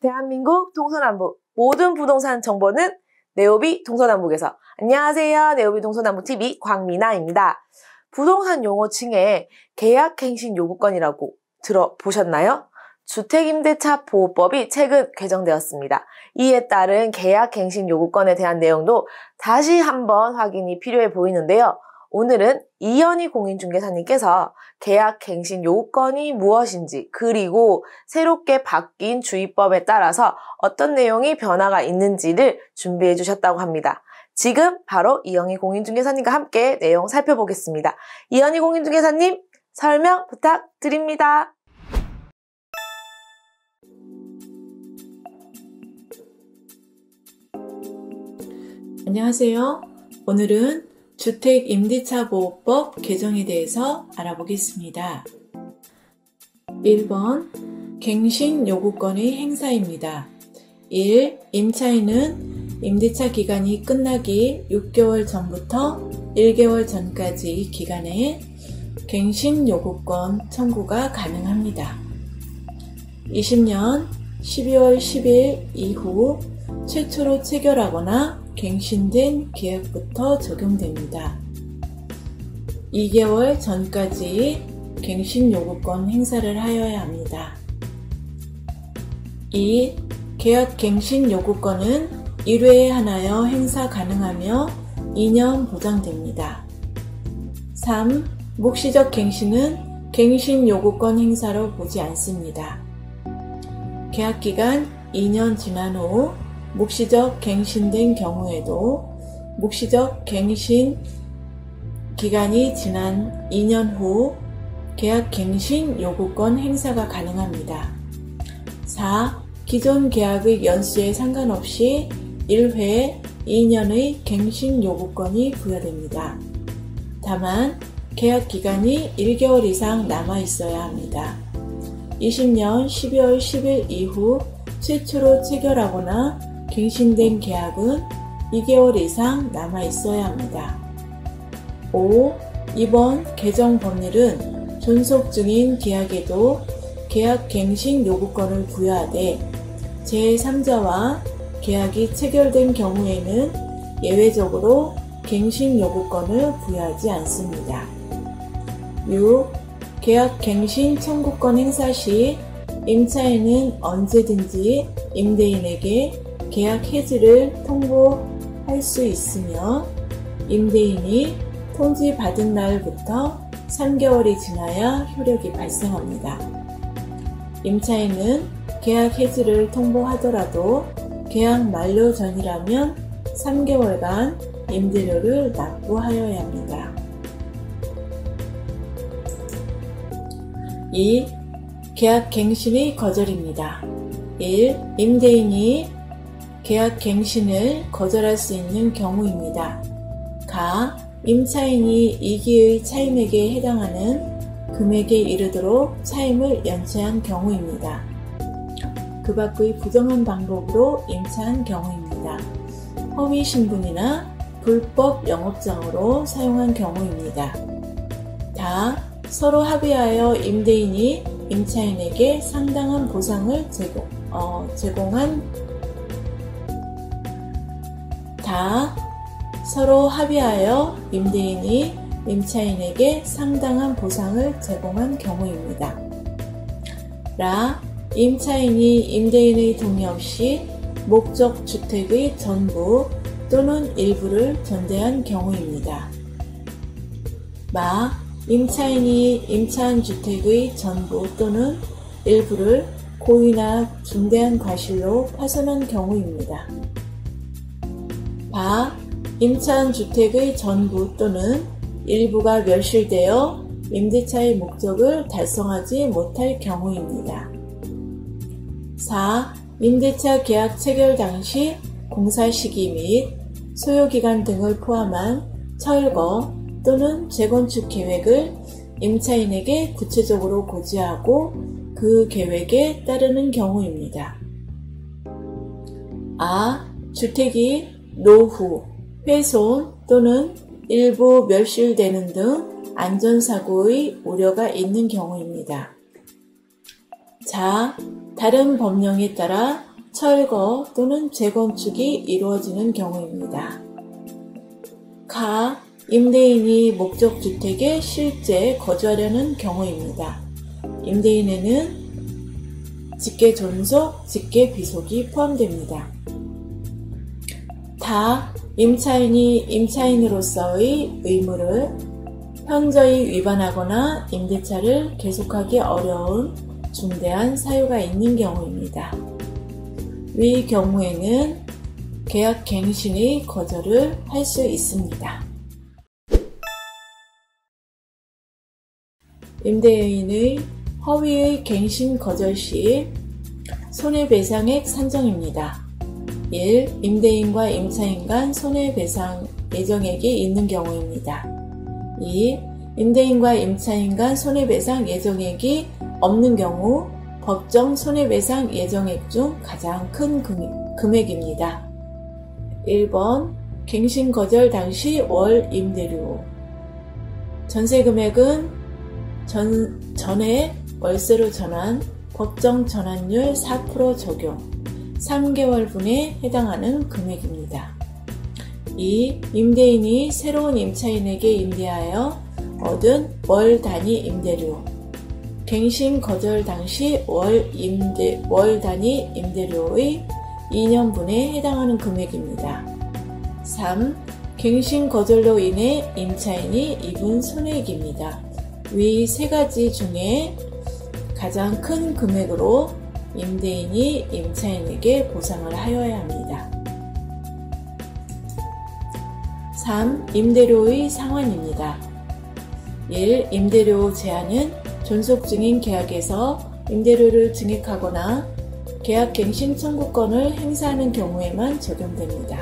대한민국 동서남북 모든 부동산 정보는 네오비 동서남북에서. 안녕하세요. 네오비 동서남북TV 광미나입니다. 부동산 용어층에 계약갱신 요구권이라고 들어보셨나요? 주택임대차 보호법이 최근 개정되었습니다. 이에 따른 계약갱신 요구권에 대한 내용도 다시 한번 확인이 필요해 보이는데요. 오늘은 이현희 공인중개사님께서 계약갱신 요구권이 무엇인지, 그리고 새롭게 바뀐 주의법에 따라서 어떤 내용이 변화가 있는지를 준비해 주셨다고 합니다. 지금 바로 이현희 공인중개사님과 함께 내용 살펴보겠습니다. 이현희 공인중개사님, 설명 부탁드립니다. 안녕하세요. 오늘은 주택임대차보호법 개정에 대해서 알아보겠습니다. 1번 갱신요구권의 행사입니다. 1. 임차인은 임대차 기간이 끝나기 6개월 전부터 1개월 전까지 기간에 갱신요구권 청구가 가능합니다. 20년 12월 10일 이후 최초로 체결하거나 갱신된 계약부터 적용됩니다. 2개월 전까지 갱신요구권 행사를 하여야 합니다. 2. 계약 갱신요구권은 1회에 하나여 행사 가능하며 2년 보장됩니다. 3. 묵시적 갱신은 갱신요구권 행사로 보지 않습니다. 계약기간 2년 지난 후 묵시적 갱신된 경우에도 묵시적 갱신 기간이 지난 2년 후 계약 갱신 요구권 행사가 가능합니다. 4. 기존 계약의 연수에 상관없이 1회 2년의 갱신 요구권이 부여됩니다. 다만 계약 기간이 1개월 이상 남아 있어야 합니다. 20년 12월 10일 이후 최초로 체결하거나 갱신된 계약은 2개월 이상 남아 있어야 합니다. 5. 이번 개정 법률은 존속 중인 계약에도 계약 갱신 요구권을 부여하되 제3자와 계약이 체결된 경우에는 예외적으로 갱신 요구권을 부여하지 않습니다. 6. 계약 갱신 청구권 행사 시 임차인은 언제든지 임대인에게 계약 해지를 통보할 수 있으며 임대인이 통지받은 날부터 3개월이 지나야 효력이 발생합니다. 임차인은 계약 해지를 통보하더라도 계약 만료 전이라면 3개월간 임대료를 납부하여야 합니다. 2. 계약 갱신의 거절입니다. 1. 임대인이 계약 갱신을 거절할 수 있는 경우입니다. 가. 임차인이 이기의 차임액에 해당하는 금액에 이르도록 차임을 연체한 경우입니다. 그 밖의 부정한 방법으로 임차한 경우입니다. 허위 신분이나 불법 영업장으로 사용한 경우입니다. 다. 서로 합의하여 임대인이 임차인에게 상당한 보상을 서로 합의하여 임대인이 임차인에게 상당한 보상을 제공한 경우입니다. 라. 임차인이 임대인의 동의 없이 목적 주택의 전부 또는 일부를 전대한 경우입니다. 마. 임차인이 임차한 주택의 전부 또는 일부를 고의나 중대한 과실로 파손한 경우입니다. 바. 임차한 주택의 전부 또는 일부가 멸실되어 임대차의 목적을 달성하지 못할 경우입니다. 4. 임대차 계약 체결 당시 공사 시기 및 소요기간 등을 포함한 철거 또는 재건축 계획을 임차인에게 구체적으로 고지하고 그 계획에 따르는 경우입니다. 아. 주택이 노후, 훼손 또는 일부 멸실되는 등 안전사고의 우려가 있는 경우입니다. 자, 다른 법령에 따라 철거 또는 재건축이 이루어지는 경우입니다. 가, 임대인이 목적주택에 실제 거주하려는 경우입니다. 임대인에는 직계존속, 직계비속이 포함됩니다. 다, 임차인이 임차인으로서의 의무를 현저히 위반하거나 임대차를 계속하기 어려운 중대한 사유가 있는 경우입니다. 위 경우에는 계약 갱신의 거절을 할 수 있습니다. 임대인의 허위의 갱신 거절 시 손해배상액 산정입니다. 1. 임대인과 임차인 간 손해배상 예정액이 있는 경우입니다. 2. 임대인과 임차인 간 손해배상 예정액이 없는 경우 법정 손해배상 예정액 중 가장 큰 금액입니다. 1번 갱신 거절 당시 월 임대료 전세금액은 전에 월세로 전환 법정 전환율 4% 적용 3개월분에 해당하는 금액입니다. 2. 임대인이 새로운 임차인에게 임대하여 얻은 월 단위 임대료 갱신 거절 당시 월 단위 임대료의 2년분에 해당하는 금액입니다. 3. 갱신 거절로 인해 임차인이 입은 손해액입니다. 위 세 가지 중에 가장 큰 금액으로 임대인이 임차인에게 보상을 하여야 합니다. 3. 임대료의 상환입니다. 1. 임대료 제한은 존속 중인 계약에서 임대료를 증액하거나 계약갱신 청구권을 행사하는 경우에만 적용됩니다.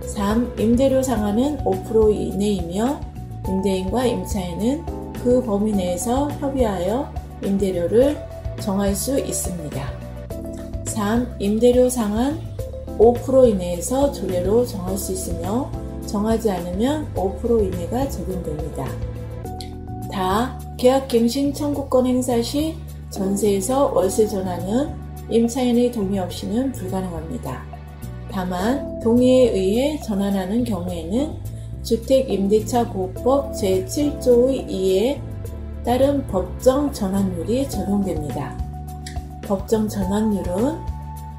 3. 임대료 상한은 5% 이내이며 임대인과 임차인은 그 범위 내에서 협의하여 임대료를 정할 수 있습니다. 3. 임대료 상한 5% 이내에서 조례로 정할 수 있으며 정하지 않으면 5% 이내가 적용됩니다. 다 계약갱신 청구권 행사 시 전세에서 월세 전환은 임차인의 동의 없이는 불가능합니다. 다만 동의에 의해 전환하는 경우에는 주택임대차보호법 제7조의 2에 따른 법정 전환율이 적용됩니다. 법정 전환율은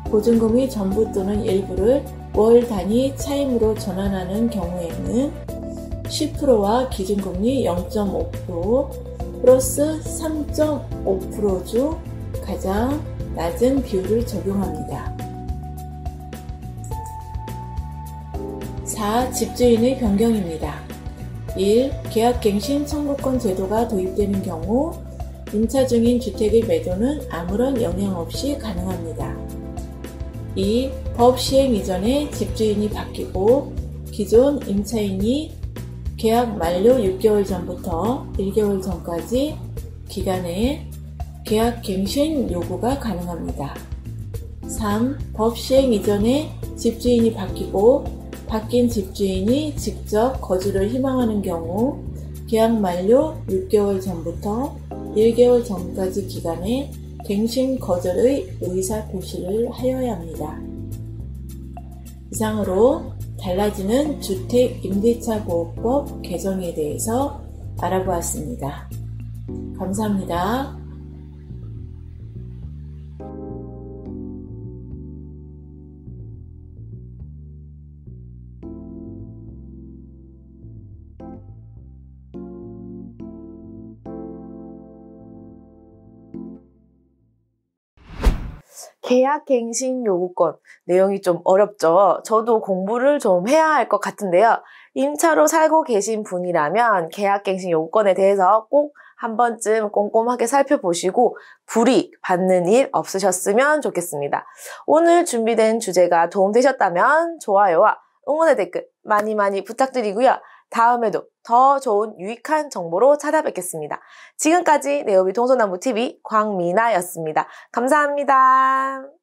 보증금의 전부 또는 일부를 월 단위 차임으로 전환하는 경우에는 10%와 기준금리 0.5% 플러스 3.5% 중 가장 낮은 비율을 적용합니다. 4. 집주인의 변경입니다. 1. 계약갱신 청구권 제도가 도입되는 경우 임차 중인 주택의 매도는 아무런 영향 없이 가능합니다. 2. 법 시행 이전에 집주인이 바뀌고 기존 임차인이 계약 만료 6개월 전부터 1개월 전까지 기간에 계약갱신 요구가 가능합니다. 3. 법 시행 이전에 집주인이 바뀌고 바뀐 집주인이 직접 거주를 희망하는 경우 계약 만료 6개월 전부터 1개월 전까지 기간에 갱신 거절의 의사 표시를 하여야 합니다. 이상으로 달라지는 주택임대차보호법 개정에 대해서 알아보았습니다. 감사합니다. 계약갱신 요구권 내용이 좀 어렵죠. 저도 공부를 좀 해야 할 것 같은데요. 임차로 살고 계신 분이라면 계약갱신 요구권에 대해서 꼭 한 번쯤 꼼꼼하게 살펴보시고 불이익 받는 일 없으셨으면 좋겠습니다. 오늘 준비된 주제가 도움되셨다면 좋아요와 응원의 댓글 많이 부탁드리고요. 다음에도 더 좋은 유익한 정보로 찾아뵙겠습니다. 지금까지 네오비 동서남북TV 광미나였습니다. 감사합니다.